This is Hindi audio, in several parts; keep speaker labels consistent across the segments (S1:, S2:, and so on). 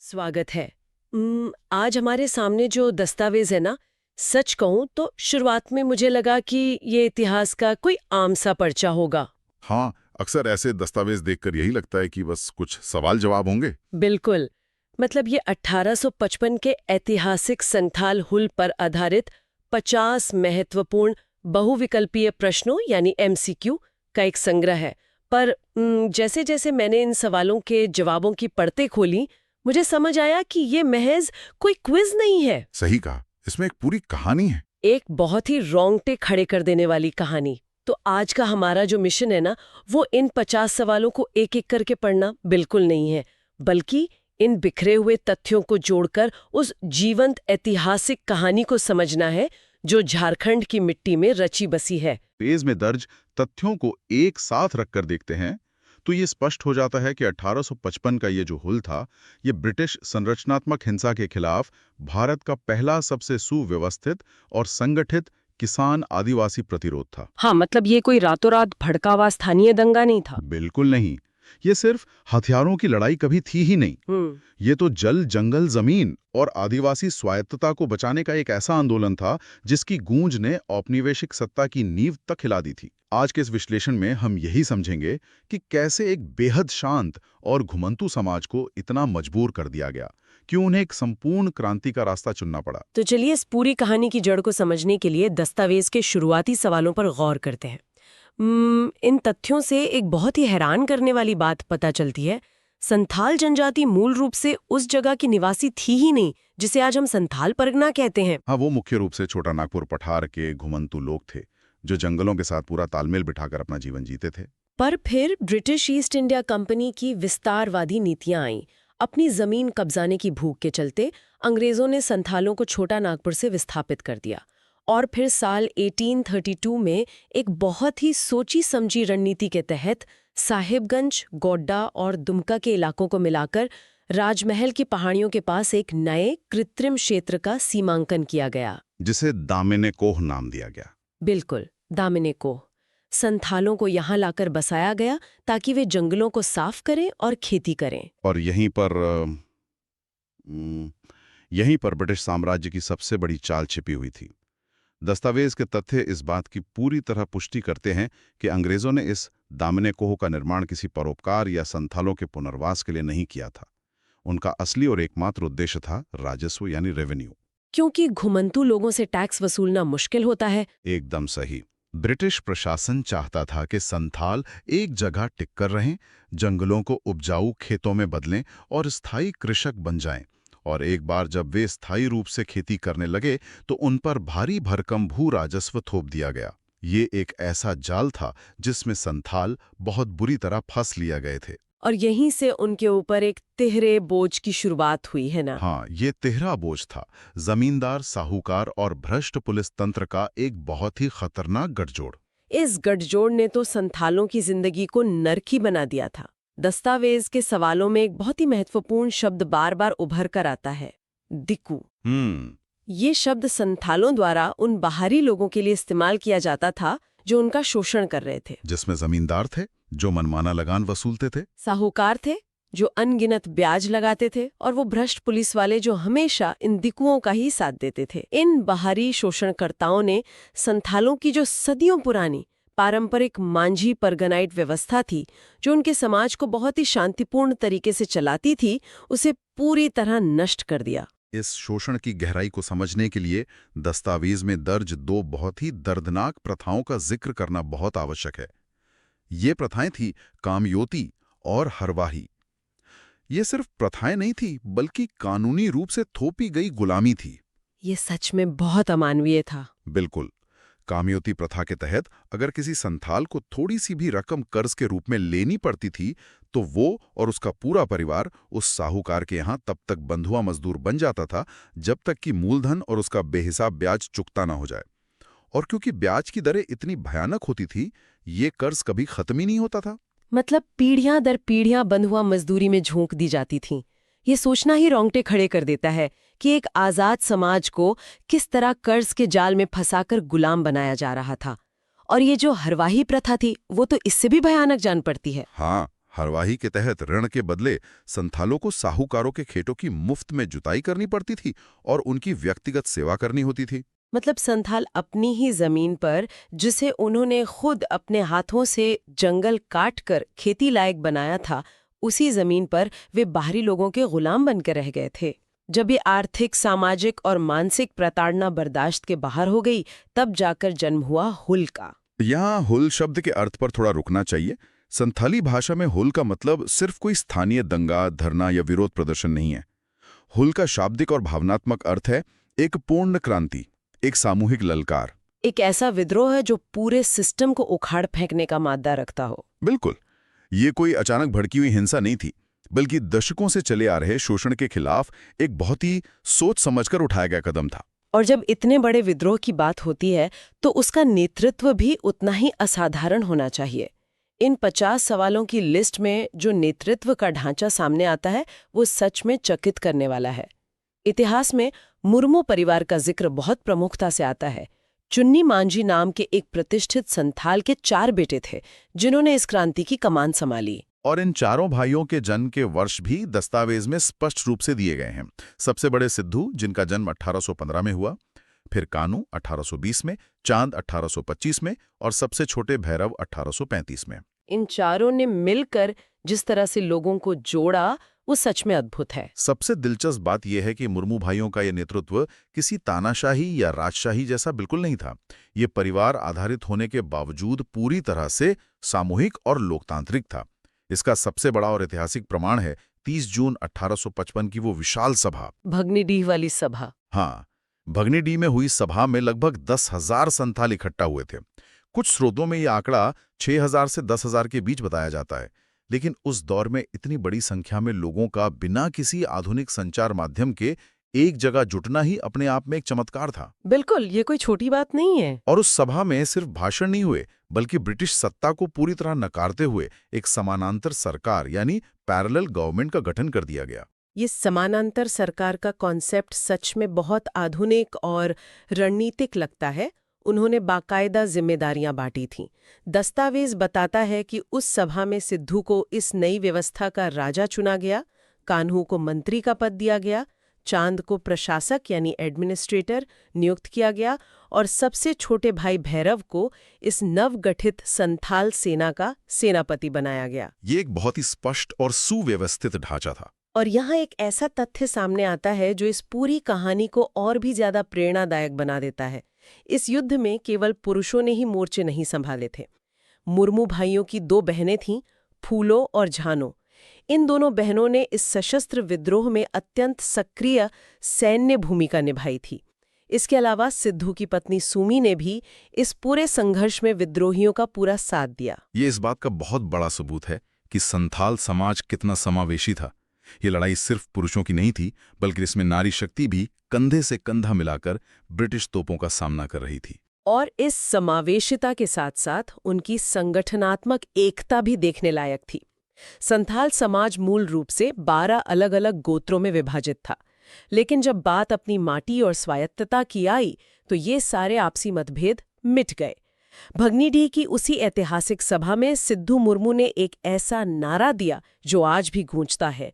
S1: स्वागत है। आज हमारे सामने जो दस्तावेज है ना, सच कहूं तो शुरुआत में मुझे लगा कि ये इतिहास का कोई आम सा पर्चा होगा।
S2: हाँ, अक्सर ऐसे दस्तावेज देखकर यही लगता है कि बस कुछ सवाल जवाब होंगे।
S1: बिल्कुल। मतलब ये 1855 के ऐतिहासिक संथाल हुल पर आधारित 50 महत्वपूर्ण बहुविकल्पीय प्रश्नों यानी एमसीक्यू का एक संग्रह है। पर जैसे जैसे मैंने इन सवालों के जवाबों की पढ़ते खोली, मुझे समझ आया कि ये महज कोई क्विज नहीं है।
S2: सही कहा, इसमें एक पूरी कहानी है।
S1: एक बहुत ही रोंगटे खड़े कर देने वाली कहानी। तो आज का हमारा जो मिशन है ना, वो इन 50 सवालों को एक एक करके पढ़ना बिल्कुल नहीं है, बल्कि इन बिखरे हुए तथ्यों को जोड़कर उस जीवंत ऐतिहासिक कहानी को समझना है जो झारखंड की मिट्टी में रची बसी है।
S3: पेज में दर्ज तथ्यों को एक साथ रखकर देखते हैं तो ये स्पष्ट हो जाता है कि 1855 का ये जो हुल था, ये ब्रिटिश संरचनात्मक हिंसा के खिलाफ भारत का पहला सबसे सुव्यवस्थित और संगठित किसान आदिवासी प्रतिरोध था।
S1: हाँ, मतलब ये कोई रातों रात भड़का हुआ स्थानीय दंगा नहीं था।
S3: बिल्कुल नहीं। ये सिर्फ हथियारों की लड़ाई कभी थी ही नहीं। ये तो जल, जंगल, जमीन और आदिवासी स्वायत्तता को बचाने का एक ऐसा आंदोलन था जिसकी गूंज ने औपनिवेशिक सत्ता की नींव तक हिला दी थी। आज के इस विश्लेषण में हम यही समझेंगे कि कैसे एक बेहद शांत और घुमंतू समाज को इतना मजबूर कर दिया गया, क्यों उन्हें एक संपूर्ण क्रांति का रास्ता चुनना पड़ा।
S1: तो चलिए इस पूरी कहानी की जड़ को समझने के लिए दस्तावेज के शुरुआती सवालों पर गौर करते हैं। इन तथ्यों से एक बहुत ही हैरान करने वाली बात पता चलती है। संथाल जनजाति मूल रूप से उस जगह की निवासी थी ही नहीं जिसे आज हम संथाल परगना कहते हैं।
S3: हाँ, वो मुख्य रूप से छोटा नागपुर पठार के घुमंतू लोग थे जो जंगलों के साथ पूरा तालमेल बिठाकर अपना जीवन जीते थे।
S1: पर फिर ब्रिटिश ईस्ट इंडिया कंपनी की विस्तारवादी नीतियां आईं। अपनी जमीन कब्जाने की भूख के चलते अंग्रेजों ने संथालों को छोटा नागपुर से विस्थापित कर दिया और फिर साल 1832 में एक बहुत ही सोची समझी रणनीति के तहत साहिबगंज, गोड्डा और दुमका के इलाकों को मिलाकर राजमहल की पहाड़ियों के पास एक नए कृत्रिम क्षेत्र का सीमांकन किया गया,
S3: जिसे दामिनी कोह नाम दिया गया।
S1: बिल्कुल, दामिनी कोह। संथालों को यहाँ लाकर बसाया गया ताकि वे जंगलों को साफ करें और खेती करें।
S3: और यहीं पर ब्रिटिश साम्राज्य की सबसे बड़ी चाल छिपी हुई थी। दस्तावेज के तथ्य इस बात की पूरी तरह पुष्टि करते हैं कि अंग्रेजों ने इस दामिनी कोह का निर्माण किसी परोपकार या संथालों के पुनर्वास के लिए नहीं किया था। उनका असली और एकमात्र उद्देश्य था राजस्व यानी रेवेन्यू।
S1: क्योंकि घुमंतू लोगों से टैक्स वसूलना मुश्किल होता है।
S3: एकदम सही। ब्रिटिश प्रशासन चाहता था कि संथाल एक जगह टिक कर रहें, जंगलों को उपजाऊ खेतों में बदलें और स्थायी कृषक बन जाएं। और एक बार जब वे स्थायी रूप से खेती करने लगे तो उन पर भारी भरकम भू राजस्व थोप दिया गया। ये एक ऐसा जाल था जिसमें संथाल बहुत बुरी तरह फंस लिया गए थे।
S1: और यहीं से उनके ऊपर एक तिहरे बोझ की शुरुआत हुई है ना।
S3: हाँ, ये तिहरा बोझ था। जमींदार, साहूकार और भ्रष्ट पुलिस तंत्र का एक बहुत ही खतरनाक गठजोड़।
S1: इस गठजोड़ ने तो संथालों की जिंदगी को नरकी बना दिया था। दस्तावेज के सवालों में एक बहुत ही महत्वपूर्ण शब्द बार बार उभर कर आता है, दिकू। ये शब्द संथालों द्वारा उन बाहरी लोगों के लिए इस्तेमाल किया जाता था जो उनका शोषण कर रहे थे।
S3: जिसमें जमींदार थे जो मनमाना लगान वसूलते थे,
S1: साहूकार थे जो अनगिनत ब्याज लगाते थे, और वो भ्रष्ट पुलिस वाले जो हमेशा इन दिकुओं का ही साथ देते थे। इन बाहरी शोषणकर्ताओं ने संथालों की जो सदियों पुरानी पारंपरिक मांझी परगनाइट व्यवस्था थी, जो उनके समाज को बहुत ही शांतिपूर्ण तरीके से चलाती थी, उसे पूरी तरह नष्ट कर दिया।
S3: इस शोषण की गहराई को समझने के लिए दस्तावेज में दर्ज दो बहुत ही दर्दनाक प्रथाओं का जिक्र करना बहुत आवश्यक है। ये प्रथाएं थी कामयोती और हरवाही। ये सिर्फ प्रथाएं नहीं थी, बल्कि कानूनी रूप से थोपी गई गुलामी थी।
S1: ये सच में बहुत अमानवीय था।
S3: बिल्कुल। कामयोती प्रथा के तहत अगर किसी संथाल को थोड़ी सी भी रकम कर्ज के रूप में लेनी पड़ती थी तो वो और उसका पूरा परिवार उस साहूकार के यहाँ तब तक बंधुआ मजदूर बन जाता था जब तक कि मूलधन और उसका बेहिसाब ब्याज चुकता ना हो जाए। और क्योंकि ब्याज की दरें इतनी भयानक होती थी, ये कर्ज कभी खत्म ही नहीं होता था।
S1: मतलब पीढ़ियां दर पीढ़ियां बंधुआ मजदूरी में झोंक दी जाती थीं। ये सोचना ही रोंगटे खड़े कर देता है कि एक आजाद समाज को किस तरह कर्ज के जाल में फंसाकर गुलाम बनाया जा रहा था। और ये जो हरवाही प्रथा थी, वो तो इससे भी भयानक जान पड़ती है।
S3: हाँ,
S2: हरवाही के तहत ऋण के बदले संथालों को साहूकारों के खेतों की मुफ्त में जुताई करनी पड़ती थी और उनकी व्यक्तिगत सेवा करनी होती थी।
S1: मतलब संथाल अपनी ही जमीन पर, जिसे उन्होंने खुद अपने हाथों से जंगल काट कर खेती लायक बनाया था, उसी जमीन पर वे बाहरी लोगों के गुलाम बनकर रह गए थे। जब ये आर्थिक, सामाजिक और मानसिक प्रताड़ना बर्दाश्त के बाहर हो गई, तब जाकर जन्म हुआ हुल का।
S2: यहाँ हुल शब्द के अर्थ पर थोड़ा रुकना चाहिए। संथाली भाषा में हुल का मतलब सिर्फ कोई स्थानीय दंगा, धरना या विरोध प्रदर्शन नहीं है। हुल का शाब्दिक और भावनात्मक अर्थ है एक पूर्ण क्रांति, एक सामूहिक ललकार,
S1: एक ऐसा विद्रोह है जो पूरे सिस्टम को उखाड़ फेंकने का मादा रखता हो।
S2: बिल्कुल। ये कोई अचानक भड़की हुई हिंसा नहीं थी, बल्कि दशकों से चले आ रहे शोषण के खिलाफ एक बहुत ही सोच समझकर उठाया गया कदम था।
S1: और जब इतने बड़े विद्रोह की बात होती है तो उसका नेतृत्व भी उतना ही असाधारण होना चाहिए। इन 50 सवालों की लिस्ट में जो नेतृत्व का ढांचा सामने आता है वो सच में चकित करने वाला है। इतिहास में मुर्मू परिवार का जिक्र बहुत प्रमुखता से आता है। चुन्नी मांझी नाम के एक प्रतिष्ठित संथाल के 4 बेटे थे जिन्होंने इस क्रांति की कमान संभाली।
S2: और इन चारों भाइयों के जन्म के वर्ष भी दस्तावेज में स्पष्ट रूप से दिए गए हैं। सबसे बड़े सिद्धू, जिनका जन्म 1815 में हुआ, फिर कानू 1820 में, चांद 1825 में और सबसे छोटे भैरव 1835 में।
S1: इन चारों ने मिलकर जिस तरह से लोगों को जोड़ा वो सच में अद्भुत है।
S2: सबसे दिलचस्प बात यह है कि मुर्मू भाइयों का यह नेतृत्व किसी तानाशाही या राजशाही जैसा बिल्कुल नहीं था। ये परिवार आधारित होने के बावजूद पूरी तरह से सामूहिक और लोकतांत्रिक था। इसका सबसे बड़ा और ऐतिहासिक प्रमाण है 30 जून 1855 की वो विशाल सभा,
S1: भगनीडीह वाली सभा।
S2: हाँ, भगनीडीह में हुई सभा में लगभग 10,000 संथाल इकट्ठा हुए थे। कुछ स्रोतों में यह आंकड़ा 6,000 से 10,000 के बीच बताया जाता है, लेकिन उस दौर में इतनी बड़ी संख्या में लोगों का बिना किसी आधुनिक संचार माध्यम के एक जगह जुटना ही अपने आप में एक चमत्कार था।
S1: बिल्कुल, ये कोई छोटी बात नहीं है।
S2: और उस सभा में सिर्फ भाषण नहीं हुए, बल्कि ब्रिटिश सत्ता को पूरी तरह नकारते हुए एक समानांतर सरकार यानी पैरेलल गवर्नमेंट का गठन कर दिया गया।
S1: ये समानांतर सरकार का कॉन्सेप्ट सच में बहुत आधुनिक और रणनीतिक लगता है। उन्होंने बाकायदा जिम्मेदारियां बांटी थीं। दस्तावेज बताता है कि उस सभा में सिद्धू को इस नई व्यवस्था का राजा चुना गया, कान्हू को मंत्री का पद दिया गया, चांद को प्रशासक यानी एडमिनिस्ट्रेटर नियुक्त किया गया और सबसे छोटे भाई भैरव को इस नवगठित संथाल सेना का सेनापति बनाया गया।
S2: ये एक बहुत ही स्पष्ट और सुव्यवस्थित ढांचा था।
S1: और यहाँ एक ऐसा तथ्य सामने आता है जो इस पूरी कहानी को और भी ज्यादा प्रेरणादायक बना देता है। इस युद्ध में केवल पुरुषों ने ही मोर्चे नहीं संभाले थे। मुर्मू भाइयों की 2 बहनें थीं, फूलो और झानो। इन दोनों बहनों ने इस सशस्त्र विद्रोह में अत्यंत सक्रिय सैन्य भूमिका निभाई थी। इसके अलावा सिद्धू की पत्नी सुमी ने भी इस पूरे संघर्ष में विद्रोहियों का पूरा साथ दिया।
S2: ये इस बात का बहुत बड़ा सबूत है कि संथाल समाज कितना समावेशी था। ये लड़ाई सिर्फ पुरुषों की नहीं थी, बल्कि इसमें नारी शक्ति भी कंधे से कंधा मिलाकर ब्रिटिश तोपों का सामना कर रही थी।
S1: और इस समावेशिता के साथ साथ उनकी संगठनात्मक एकता भी देखने लायक थी। संथाल समाज मूल रूप से 12 अलग-अलग गोत्रों में विभाजित था, लेकिन जब बात अपनी माटी और स्वायत्तता की आई तो ये सारे आपसी मतभेद मिट गए। भगनीडीह की उसी ऐतिहासिक सभा में सिद्धू मुर्मू ने एक ऐसा नारा दिया जो आज भी गूंजता है,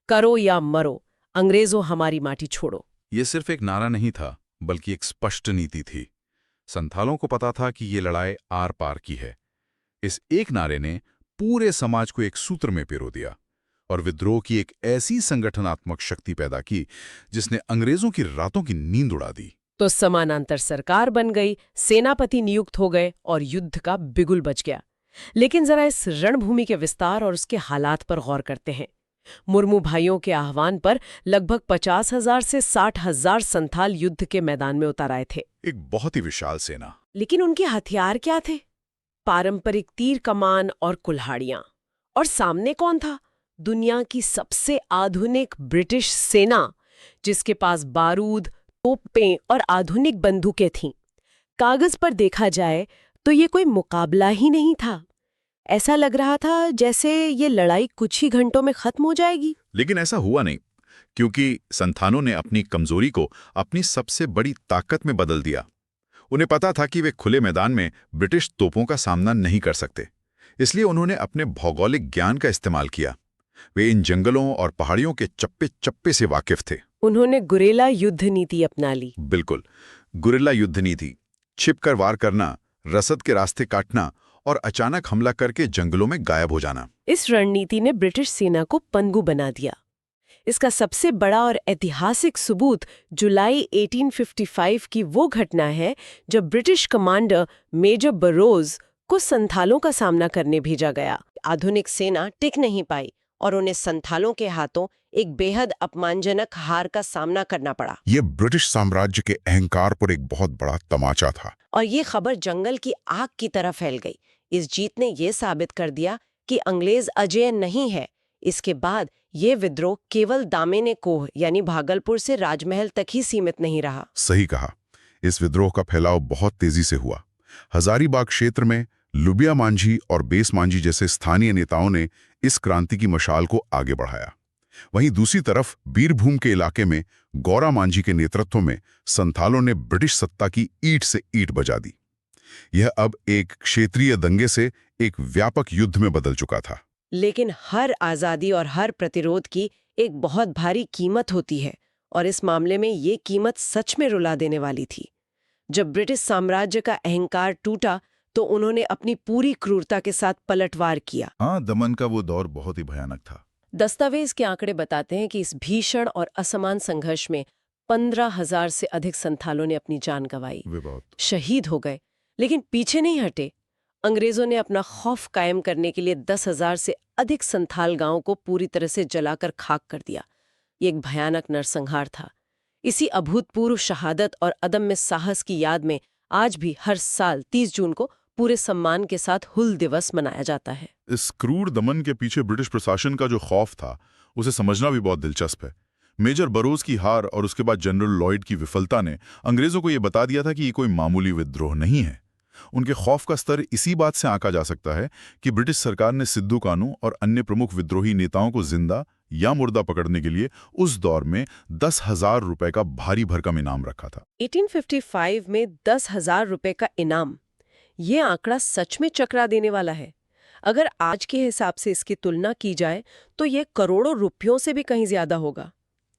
S1: करो या मरो, अंग्रेजों हमारी माटी छोड़ो।
S2: ये सिर्फ एक नारा नहीं था, बल्कि एक स्पष्ट नीति थी। संथालों को पता था कि ये लड़ाई आर पार की है। इस एक नारे ने पूरे समाज को एक सूत्र में पिरो दिया और विद्रोह की एक ऐसी संगठनात्मक शक्ति पैदा की जिसने अंग्रेजों की रातों की नींद उड़ा दी।
S1: तो समानांतर सरकार बन गई, सेनापति नियुक्त हो गए और युद्ध का बिगुल बज गया। लेकिन जरा इस रणभूमि के विस्तार और उसके हालात पर गौर करते हैं। मुर्मू भाइयों के आह्वान पर लगभग 50,000 से 60,000 संथाल युद्ध के मैदान में उतर आए थे।
S2: एक बहुत ही विशाल सेना।
S1: लेकिन उनके हथियार क्या थे? पारंपरिक तीर कमान और कुल्हाड़ियां। और सामने कौन था? दुनिया की सबसे आधुनिक ब्रिटिश सेना, जिसके पास बारूद, तोपें और आधुनिक बंदूकें थीं। कागज पर देखा जाए तो ये कोई मुकाबला ही नहीं था। ऐसा लग रहा था जैसे ये लड़ाई कुछ ही घंटों में खत्म हो जाएगी।
S2: लेकिन ऐसा हुआ नहीं, क्योंकि संथानों ने अपनी कमजोरी को अपनी सबसे बड़ी ताकत में बदल दिया। उन्हें पता था कि वे खुले मैदान में ब्रिटिश तोपों का सामना नहीं कर सकते, इसलिए उन्होंने अपने भौगोलिक ज्ञान का इस्तेमाल किया। वे इन जंगलों और पहाड़ियों के चप्पे चप्पे से वाकिफ थे।
S1: उन्होंने गुरेला युद्ध नीति अपना ली।
S2: बिल्कुल, गुरिल्ला युद्ध नीति, छिपकर वार करना, रसद के रास्ते काटना और अचानक हमला करके जंगलों में गायब हो जाना।
S1: इस रणनीति ने ब्रिटिश सेना को पनगु बना दिया। इसका सबसे बड़ा और ऐतिहासिक सबूत जुलाई 1855 की वो घटना है जब ब्रिटिश कमांडर मेजर बरोज को संथालों का सामना करने भेजा गया। आधुनिक सेना टिक नहीं पाई और उन्हें संथालों के हाथों एक बेहद अपमानजनक हार का सामना करना पड़ा।
S3: ये ब्रिटिश साम्राज्य के अहंकार पर एक बहुत बड़ा तमाचा था।
S1: और ये खबर जंगल की आग की तरह फैल गई। इस जीत ने ये साबित कर दिया कि अंग्रेज अजेय नहीं है। इसके बाद ये विद्रोह केवल दामेने कोह यानी भागलपुर से राजमहल तक ही सीमित नहीं रहा।
S3: सही कहा। इस विद्रोह का फैलाव बहुत तेजी से हुआ। हजारीबाग क्षेत्र में लुबिया मांझी और बेस मांझी जैसे स्थानीय नेताओं ने इस क्रांति की मशाल को आगे बढ़ाया। वहीं दूसरी तरफ बीरभूम के इलाके में गौरा मांझी के नेतृत्व में संथालों ने ब्रिटिश सत्ता की ईंट से ईंट बजा दी। यह अब एक क्षेत्रीय दंगे से एक व्यापक युद्ध में बदल चुका था।
S1: लेकिन हर आज़ादी और हर प्रतिरोध की एक बहुत भारी कीमत होती है, और इस मामले में ये कीमत सच में रुला देने वाली थी। जब ब्रिटिश साम्राज्य का अहंकार टूटा तो उन्होंने अपनी पूरी क्रूरता के साथ पलटवार किया।
S3: हाँ, दमन का वो दौर बहुत ही भयानक था।
S1: दस्तावेज के आंकड़े बताते हैं कि इस भीषण और असमान संघर्ष में 15,000 से अधिक संथालों ने अपनी जान गंवाई,
S3: वे बहुत
S1: शहीद हो गए। लेकिन पीछे नहीं हटे। अंग्रेजों ने अपना खौफ कायम करने के लिए 10,000 से अधिक संथाल गांवों को पूरी तरह से जलाकर खाक कर दिया। ये एक भयानक नरसंहार था। इसी अभूतपूर्व शहादत और अदम्य साहस की याद में आज भी हर साल 30 जून को पूरे सम्मान के साथ हुल दिवस मनाया जाता है।
S3: इस क्रूर दमन के पीछे ब्रिटिश प्रशासन का जो खौफ था, उसे समझना भी बहुत दिलचस्प है। मेजर बरोज की हार और उसके बाद जनरल लॉयड की विफलता ने अंग्रेजों को यह बता दिया था कि ये कोई मामूली विद्रोह नहीं है। उनके खौफ का स्तर इसी बात से आंका जा सकता है कि ब्रिटिश सरकार ने सिद्धू कानू और अन्य प्रमुख विद्रोही नेताओं को जिंदा या मुर्दा पकड़ने के लिए उस दौर में 10,000 रुपए का भारी भरकम इनाम रखा था।
S1: 1855 में 10,000 रुपए का इनाम, ये आंकड़ा सच में चकरा देने वाला है। अगर आज के हिसाब से इसकी तुलना की जाए तो ये करोड़ों रुपयों से भी कहीं ज्यादा होगा।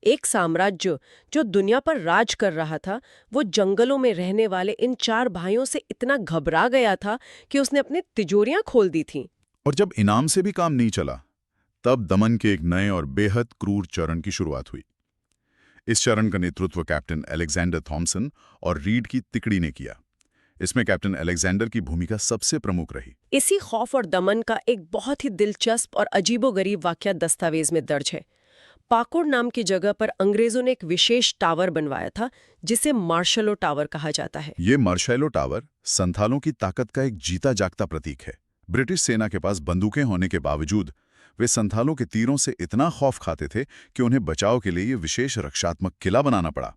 S1: एक साम्राज्य जो दुनिया पर राज कर रहा था, वो जंगलों में रहने वाले इन 4 भाइयों से इतना घबरा गया था कि उसने अपनी तिजोरियां खोल दी थीं।
S3: और जब इनाम से भी काम नहीं चला, तब दमन के एक नए और बेहद क्रूर चरण की शुरुआत हुई। इस चरण का नेतृत्व कैप्टन अलेक्जेंडर थॉमसन और रीड की तिकड़ी ने किया। इसमें कैप्टन अलेक्जेंडर की भूमिका सबसे प्रमुख रही।
S1: इसी खौफ और दमन का एक बहुत ही दिलचस्प और अजीबोगरीब वाकया दस्तावेज में दर्ज है। पाकुड़ नाम की जगह पर अंग्रेजों ने एक विशेष टावर बनवाया था जिसे मार्शलो टावर कहा जाता है।
S3: ये मार्शलो टावर संथालों की ताकत का एक जीता जागता प्रतीक है। ब्रिटिश सेना के पास बंदूकें होने के बावजूद वे संथालों के तीरों से इतना खौफ खाते थे कि उन्हें बचाव के लिए ये विशेष रक्षात्मक किला बनाना पड़ा।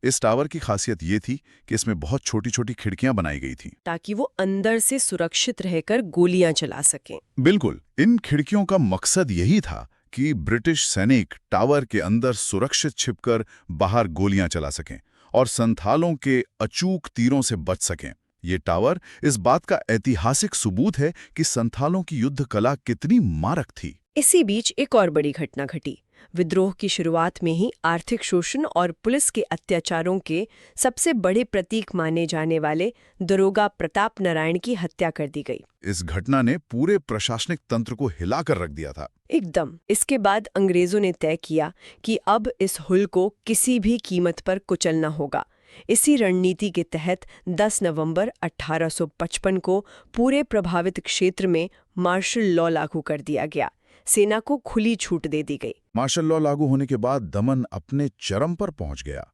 S3: इस टावर की खासियत ये थी कि इसमें बहुत छोटी छोटी खिड़कियां बनाई गई थीं,
S1: ताकि वो अंदर से सुरक्षित रहकर गोलियां चला सकें।
S3: बिल्कुल, इन खिड़कियों का मकसद यही था कि ब्रिटिश सैनिक टावर के अंदर सुरक्षित छिपकर बाहर गोलियां चला सकें और संथालों के अचूक तीरों से बच सकें। ये टावर इस बात का ऐतिहासिक सबूत है कि संथालों की युद्ध कला कितनी मारक थी।
S1: इसी बीच एक और बड़ी घटना घटी। विद्रोह की शुरुआत में ही आर्थिक शोषण और पुलिस के अत्याचारों के सबसे बड़े प्रतीक माने जाने वाले दरोगा प्रताप नारायण की हत्या कर दी गई।
S3: इस घटना ने पूरे प्रशासनिक तंत्र को हिलाकर रख दिया था।
S1: एकदम। इसके बाद अंग्रेजों ने तय किया कि अब इस हुल को किसी भी कीमत पर कुचलना होगा। इसी रणनीति के तहत 10 नवंबर 1855 को पूरे प्रभावित क्षेत्र में मार्शल लॉ लागू कर दिया गया। सेना को खुली छूट दे दी गई।
S3: मार्शल लॉ लागू होने के बाद दमन अपने चरम पर पहुंच गया।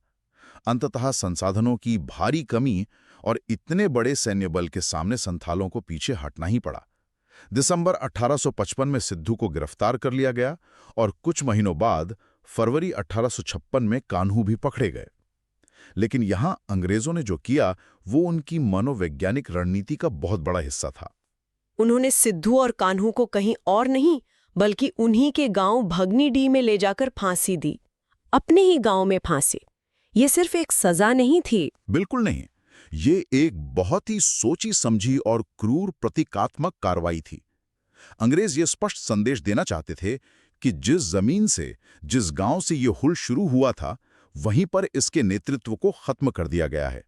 S3: अंततः संसाधनों की भारी कमी और इतने बड़े सैन्य बल के सामने संथालों को पीछे हटना ही पड़ा। दिसंबर 1855 में सिद्धू को गिरफ्तार कर लिया गया और कुछ महीनों बाद फरवरी 1856 में कान्हू भी पकड़े गए। लेकिन यहां अंग्रेजों ने जो किया वो उनकी मनोवैज्ञानिक रणनीति का बहुत बड़ा हिस्सा था।
S1: उन्होंने सिद्धू और कान्हू को कहीं और नहीं बल्कि उन्हीं के गांव भगनीडीह में ले जाकर फांसी दी। अपने ही गांव में फांसी। ये सिर्फ एक सजा नहीं थी।
S3: बिल्कुल नहीं। ये एक बहुत ही सोची समझी और क्रूर प्रतीकात्मक कार्रवाई थी। अंग्रेज ये स्पष्ट संदेश देना चाहते थे कि जिस जमीन से, जिस गांव से ये हुल शुरू हुआ था, वहीं पर इसके नेतृत्व को खत्म कर दिया गया है।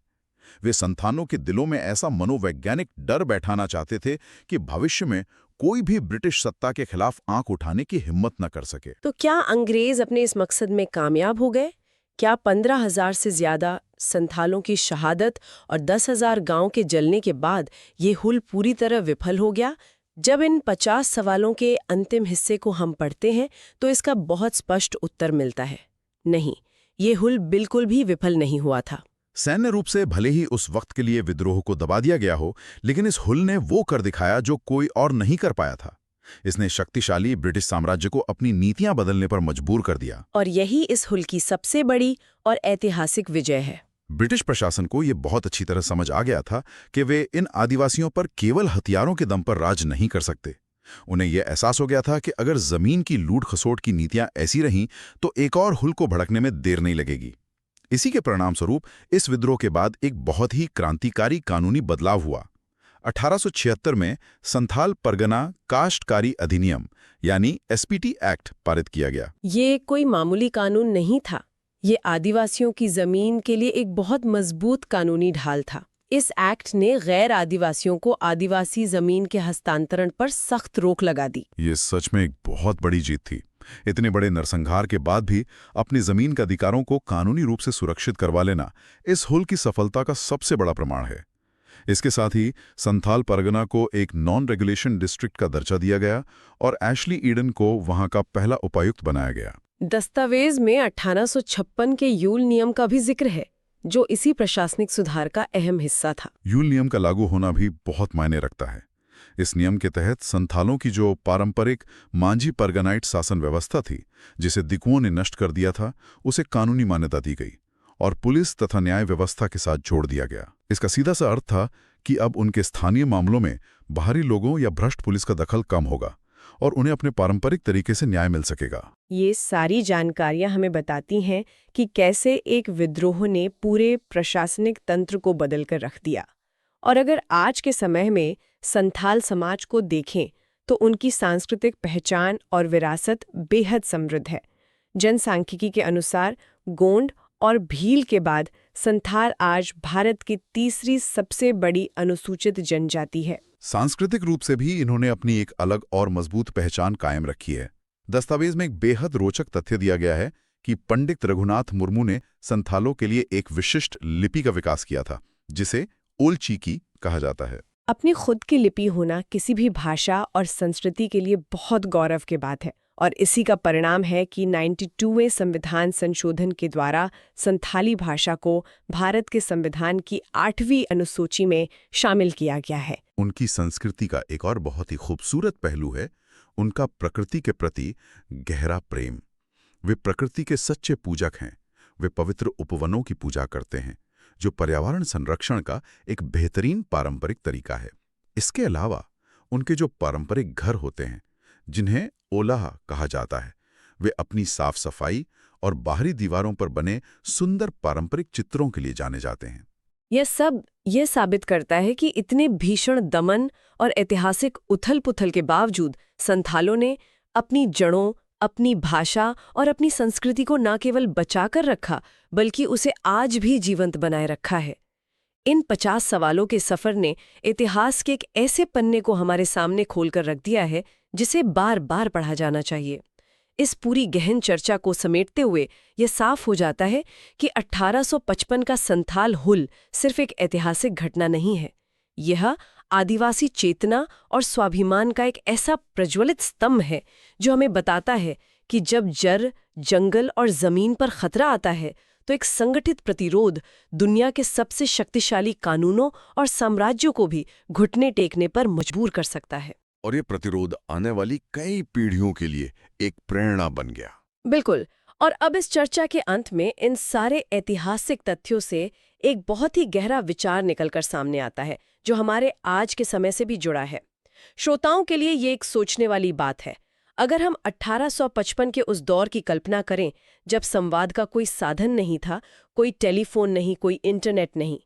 S3: वे संथालों के दिलों में ऐसा मनोवैज्ञानिक डर बैठाना चाहते थे कि भविष्य में कोई भी ब्रिटिश सत्ता के खिलाफ आंख उठाने की हिम्मत न कर सके।
S1: तो क्या अंग्रेज अपने इस मकसद में कामयाब हो गए? क्या 15,000 से ज्यादा संथालों की शहादत और 10,000 गांव के जलने के बाद ये हुल पूरी तरह विफल हो गया? जब इन 50 सवालों के अंतिम हिस्से को हम पढ़ते हैं तो इसका बहुत स्पष्ट उत्तर मिलता है, नहीं, ये हुल बिल्कुल भी विफल नहीं हुआ था।
S3: सैन्य रूप से भले ही उस वक्त के लिए विद्रोह को दबा दिया गया हो, लेकिन इस हुल ने वो कर दिखाया जो कोई और नहीं कर पाया था। इसने शक्तिशाली ब्रिटिश साम्राज्य को अपनी नीतियां बदलने पर मजबूर कर दिया।
S1: और यही इस हुल की सबसे बड़ी और ऐतिहासिक विजय है।
S3: ब्रिटिश प्रशासन को ये बहुत अच्छी तरह समझ आ गया था कि वे इन आदिवासियों पर केवल हथियारों के दम पर राज नहीं कर सकते। उन्हें यह एहसास हो गया था कि अगर जमीन की लूट खसोट की नीतियां ऐसी रहीं तो एक और हुल को भड़कने में देर नहीं लगेगी। इसी के परिणाम स्वरूप इस विद्रोह के बाद एक बहुत ही क्रांतिकारी कानूनी बदलाव हुआ। 1876 में संथाल परगना काश्तकारी अधिनियम यानी एसपीटी एक्ट पारित किया गया।
S1: ये कोई मामूली कानून नहीं था, ये आदिवासियों की जमीन के लिए एक बहुत मजबूत कानूनी ढाल था। इस एक्ट ने गैर आदिवासियों को आदिवासी जमीन के हस्तांतरण पर सख्त रोक लगा दी।
S3: ये सच में एक बहुत बड़ी जीत थी। इतने बड़े नरसंहार के बाद भी अपनी जमीन के अधिकारों को कानूनी रूप से सुरक्षित करवा लेना इस हुल की सफलता का सबसे बड़ा प्रमाण है। इसके साथ ही संथाल परगना को एक नॉन रेगुलेशन डिस्ट्रिक्ट का दर्जा दिया गया और एशली ईडन को वहां का पहला उपायुक्त बनाया गया।
S1: दस्तावेज में 1856 के यूल नियम का भी जिक्र है, जो इसी प्रशासनिक सुधार का अहम हिस्सा था।
S3: यूल नियम का लागू होना भी बहुत मायने रखता है। इस नियम के तहत संथालों की जो पारंपरिक मांझी परगनाइट शासन व्यवस्था थी, जिसे दिकुओं ने नष्ट कर दिया था, उसे कानूनी मान्यता दी गई और पुलिस तथा न्याय व्यवस्था के साथ जोड़ दिया गया। इसका सीधा सा अर्थ था कि अब उनके स्थानीय मामलों में बाहरी लोगों या भ्रष्ट पुलिस का दखल कम होगा और उन्हें अपने पारंपरिक तरीके से न्याय मिल सकेगा।
S1: ये सारी जानकारियां हमें बताती हैं कि कैसे एक विद्रोह ने पूरे प्रशासनिक तंत्र को बदल कर रख दिया। और अगर आज के समय में संथाल समाज को देखें तो उनकी सांस्कृतिक पहचान और विरासत बेहद समृद्ध है। जनसांख्यिकी के अनुसार गोंड और भील के बाद संथाल आज भारत की तीसरी सबसे बड़ी अनुसूचित जनजाति है।
S3: सांस्कृतिक रूप से भी इन्होंने अपनी एक अलग और मजबूत पहचान कायम रखी है। दस्तावेज में एक बेहद रोचक तथ्य दिया गया है कि पंडित रघुनाथ मुर्मू ने संथालों के लिए एक विशिष्ट लिपि का विकास किया था, जिसे ओलचीकी कहा जाता है।
S1: अपनी खुद की लिपि होना किसी भी भाषा और संस्कृति के लिए बहुत गौरव की बात है, और इसी का परिणाम है कि 92वें संविधान संशोधन के द्वारा संथाली भाषा को भारत के संविधान की 8वीं अनुसूची में शामिल किया गया है।
S3: उनकी संस्कृति का एक और बहुत ही खूबसूरत पहलू है उनका प्रकृति के प्रति गहरा प्रेम। वे प्रकृति के सच्चे पूजक हैं। वे पवित्र उपवनों की पूजा करते हैं, जो पर्यावरण संरक्षण का एक बेहतरीन पारंपरिक तरीका है। इसके अलावा उनके जो पारंपरिक घर होते हैं, जिन्हें ओलाह कहा जाता है, वे अपनी साफ सफाई और बाहरी दीवारों पर बने सुंदर पारंपरिक चित्रों के लिए जाने जाते हैं।
S1: यह सब ये साबित करता है कि इतने भीषण दमन और ऐतिहासिक उथल-पुथल के बावजूद संथालों ने अपनी जड़ों, अपनी भाषा और अपनी संस्कृति को न केवल बचाकर रखा, बल्कि उसे आज भी जीवंत बनाए रखा है। इन 50 सवालों के सफर ने इतिहास के एक ऐसे पन्ने को हमारे सामने खोलकर रख दिया है जिसे बार बार पढ़ा जाना चाहिए। इस पूरी गहन चर्चा को समेटते हुए यह साफ हो जाता है कि 1855 का संथाल हुल सिर्फ एक ऐतिहासिक घटना नहीं है। यह आदिवासी चेतना और स्वाभिमान का एक ऐसा प्रज्वलित स्तंभ है जो हमें बताता है कि जब जड़, जंगल और जमीन पर खतरा आता है तो एक संगठित प्रतिरोध दुनिया के सबसे शक्तिशाली कानूनों और साम्राज्यों को भी घुटने टेकने पर मजबूर कर सकता है।
S3: और ये प्रतिरोध आने वाली कई पीढ़ियों के लिए एक प्रेरणा बन गया।
S1: बिल्कुल। और अब इस चर्चा के अंत में इन सारे ऐतिहासिक तथ्यों से एक बहुत ही गहरा विचार निकलकर सामने आता है, जो हमारे आज के समय से भी जुड़ा है। श्रोताओं के लिए ये एक सोचने वाली बात है। अगर हम 1855 के उस दौर की कल्पना करें, जब संवाद का कोई साधन नहीं था, कोई टेलीफोन नहीं, कोई इंटरनेट नहीं,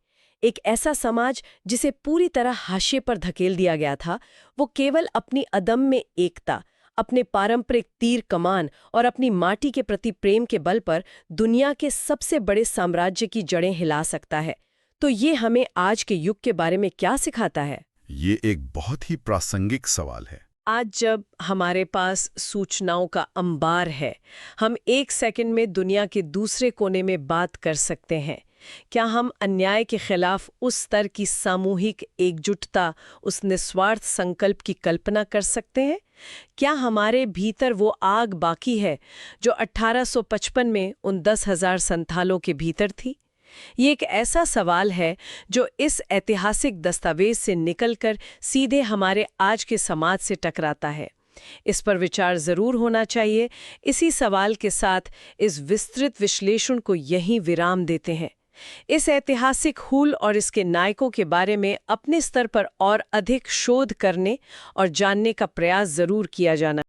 S1: एक ऐसा समाज जिसे पूरी तरह हाशिए पर धकेल दिया गया था, वो केवल अपनी अदम्य एकता, अपने पारंपरिक तीर कमान और अपनी माटी के प्रति प्रेम के बल पर दुनिया के सबसे बड़े साम्राज्य की जड़ें हिला सकता है। तो ये हमें आज के युग के बारे में क्या सिखाता है?
S3: ये एक बहुत ही प्रासंगिक सवाल है।
S1: आज जब हमारे पास सूचनाओं का अंबार है, हम एक सेकंड में दुनिया के दूसरे कोने में बात कर सकते हैं। क्या हम अन्याय के खिलाफ उस स्तर की सामूहिक एकजुटता, उस निस्वार्थ संकल्प की कल्पना कर सकते हैं? क्या हमारे भीतर वो आग बाकी है जो 1855 में उन 10,000 संथालों के भीतर थी? ये एक ऐसा सवाल है जो इस ऐतिहासिक दस्तावेज से निकलकर सीधे हमारे आज के समाज से टकराता है। इस पर विचार जरूर होना चाहिए। इसी सवाल के साथ इस विस्तृत विश्लेषण को यहीं विराम देते हैं। इस ऐतिहासिक हूल और इसके नायकों के बारे में अपने स्तर पर और अधिक शोध करने और जानने का प्रयास जरूर किया जाना